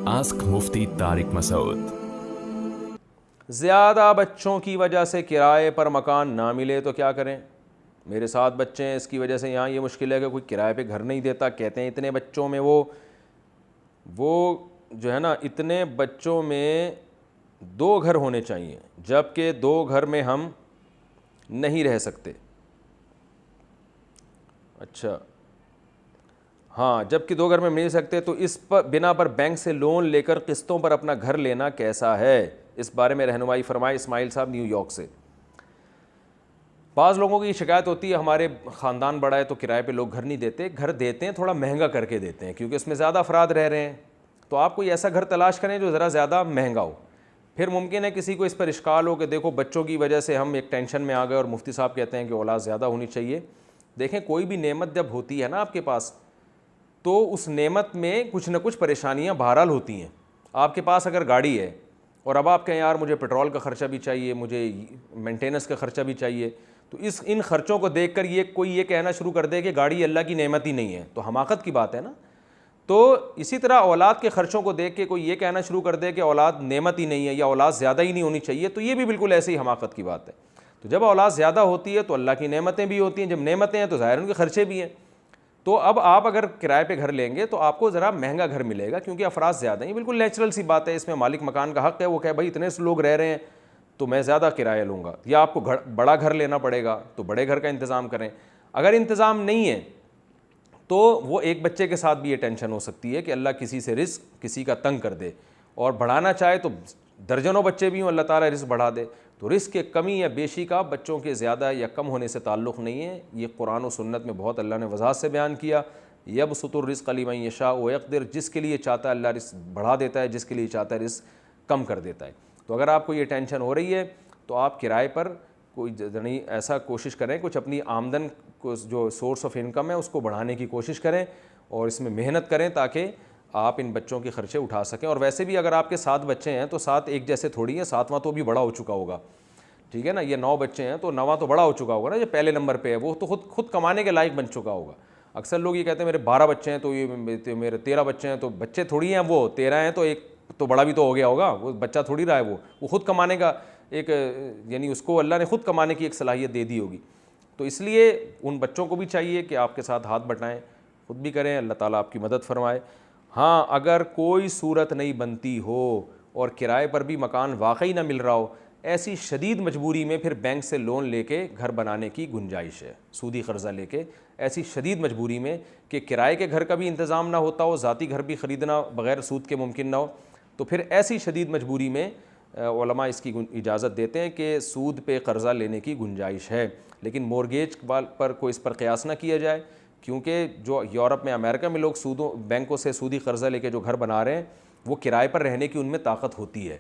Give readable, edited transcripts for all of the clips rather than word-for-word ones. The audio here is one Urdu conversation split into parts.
آسک مفتی طارق مسعود۔ زیادہ بچوں کی وجہ سے کرائے پر مکان نہ ملے تو کیا کریں؟ میرے 7 بچے ہیں، اس کی وجہ سے یہاں یہ مشکل ہے کہ کوئی کرائے پہ گھر نہیں دیتا۔ کہتے ہیں اتنے بچوں میں وہ جو ہے نا، اتنے بچوں میں 2 گھر ہونے چاہیے، جبکہ 2 گھر میں ہم نہیں رہ سکتے۔ اچھا ہاں، جبکہ 2 گھر میں نہیں رہ سکتے، تو اس پر بنا پر بینک سے لون لے کر قسطوں پر اپنا گھر لینا کیسا ہے؟ اس بارے میں رہنمائی فرمائے۔ اسماعیل صاحب نیو یارک سے۔ بعض لوگوں کی شکایت ہوتی ہے ہمارے خاندان بڑا ہے تو کرائے پہ لوگ گھر نہیں دیتے۔ گھر دیتے ہیں، تھوڑا مہنگا کر کے دیتے ہیں کیونکہ اس میں زیادہ افراد رہ رہے ہیں، تو آپ کوئی ایسا گھر تلاش کریں جو ذرا زیادہ مہنگا ہو۔ پھر ممکن ہے کسی کو اس پر اشکال ہو کہ دیکھو بچوں کی وجہ سے ہم ایک ٹینشن میں آ گئے اور مفتی صاحب کہتے ہیں کہ اولاد زیادہ ہونی چاہیے۔ دیکھیں، کوئی بھی نعمت جب ہوتی ہے نا آپ کے پاس، تو اس نعمت میں کچھ نہ کچھ پریشانیاں بہرحال ہوتی ہیں۔ آپ کے پاس اگر گاڑی ہے اور اب آپ کہیں یار مجھے پیٹرول کا خرچہ بھی چاہیے، مجھے مینٹیننس کا خرچہ بھی چاہیے، تو ان خرچوں کو دیکھ کر کوئی یہ کہنا شروع کر دے کہ گاڑی اللہ کی نعمت ہی نہیں ہے، تو حماقت کی بات ہے نا۔ تو اسی طرح اولاد کے خرچوں کو دیکھ کے کوئی یہ کہنا شروع کر دے کہ اولاد نعمت ہی نہیں ہے یا اولاد زیادہ ہی نہیں ہونی چاہیے، تو یہ بھی بالکل ایسے ہی حماقت کی بات ہے۔ تو جب اولاد زیادہ ہوتی ہے تو اللہ کی نعمتیں بھی ہوتی ہیں، جب نعمتیں ہیں تو ظاہر ان کے خرچے بھی ہیں۔ تو اب آپ اگر کرائے پہ گھر لیں گے تو آپ کو ذرا مہنگا گھر ملے گا کیونکہ افراد زیادہ ہیں، بالکل نیچرل سی بات ہے۔ اس میں مالک مکان کا حق ہے، وہ کہے بھائی اتنے لوگ رہ رہے ہیں تو میں زیادہ کرایہ لوں گا، یا آپ کو بڑا گھر لینا پڑے گا تو بڑے گھر کا انتظام کریں۔ اگر انتظام نہیں ہے تو وہ ایک بچے کے ساتھ بھی یہ ٹینشن ہو سکتی ہے کہ اللہ کسی سے رزق کسی کا تنگ کر دے، اور بڑھانا چاہے تو درجنوں بچے بھی ہوں اللہ تعالیٰ رزق بڑھا دے۔ تو رزق کے کمی یا بیشی کا بچوں کے زیادہ یا کم ہونے سے تعلق نہیں ہے، یہ قرآن و سنت میں بہت اللہ نے وضاحت سے بیان کیا۔ یبسط الرزق لمن یشاء ویقدر، جس کے لیے چاہتا ہے اللہ رزق بڑھا دیتا ہے، جس کے لیے چاہتا ہے رزق کم کر دیتا ہے۔ تو اگر آپ کو یہ ٹینشن ہو رہی ہے تو آپ کرائے پر کوئی ایسا کوشش کریں، کچھ اپنی آمدن کو جو سورس آف انکم ہے اس کو بڑھانے کی کوشش کریں اور اس میں محنت کریں تاکہ آپ ان بچوں کے خرچے اٹھا سکیں۔ اور ویسے بھی اگر آپ کے 7 بچے ہیں تو 7 ایک جیسے تھوڑی ہیں، 7واں تو بھی بڑا ہو چکا ہوگا، ٹھیک ہے نا۔ یہ 9 بچے ہیں تو 9واں تو بڑا ہو چکا ہوگا نا، جو پہلے نمبر پہ ہے وہ تو خود کمانے کے لائق بن چکا ہوگا۔ اکثر لوگ یہ کہتے ہیں میرے 12 بچے ہیں تو یہ میرے 13 بچے ہیں، تو بچے تھوڑی ہیں، وہ 13 ہیں تو ایک تو بڑا بھی تو ہو گیا ہوگا، وہ بچہ تھوڑی رہا ہے، وہ خود کمانے کا ایک یعنی اس کو اللہ نے خود کمانے کی ایک صلاحیت دے دی ہوگی۔ تو اس لیے ان بچوں کو بھی چاہیے کہ آپ کے ساتھ ہاتھ بٹائیں، خود بھی کریں، اللہ تعالیٰ آپ کی مدد فرمائے۔ ہاں، اگر کوئی صورت نہیں بنتی ہو اور کرائے پر بھی مکان واقعی نہ مل رہا ہو، ایسی شدید مجبوری میں پھر بینک سے لون لے کے گھر بنانے کی گنجائش ہے، سودی قرضہ لے کے ایسی شدید مجبوری میں کہ کرائے کے گھر کا بھی انتظام نہ ہوتا ہو، ذاتی گھر بھی خریدنا بغیر سود کے ممکن نہ ہو، تو پھر ایسی شدید مجبوری میں علماء اس کی اجازت دیتے ہیں کہ سود پہ قرضہ لینے کی گنجائش ہے، لیکن مورگیج پر کوئی اس پر قیاس نہ کیا جائے، کیونکہ جو یورپ میں امریکہ میں لوگ بینکوں سے سودی قرضہ لے کے جو گھر بنا رہے ہیں وہ کرائے پر رہنے کی ان میں طاقت ہوتی ہے۔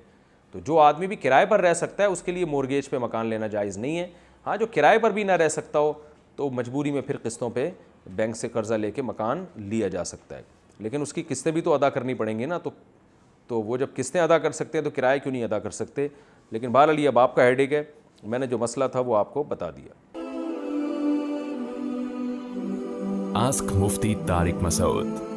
تو جو آدمی بھی کرائے پر رہ سکتا ہے اس کے لیے مورگیج پہ مکان لینا جائز نہیں ہے۔ ہاں، جو کرائے پر بھی نہ رہ سکتا ہو تو مجبوری میں پھر قسطوں پہ بینک سے قرضہ لے کے مکان لیا جا سکتا ہے، لیکن اس کی قسطیں بھی تو ادا کرنی پڑیں گی نا، تو وہ جب قسطیں ادا کر سکتے ہیں تو کرائے کیوں نہیں ادا کر سکتے؟ لیکن بہرحال یہ اب آپ کا ہیڈیک ہے، میں نے جو مسئلہ تھا وہ آپ کو بتا دیا۔ آسک مفتی طارق مسعود۔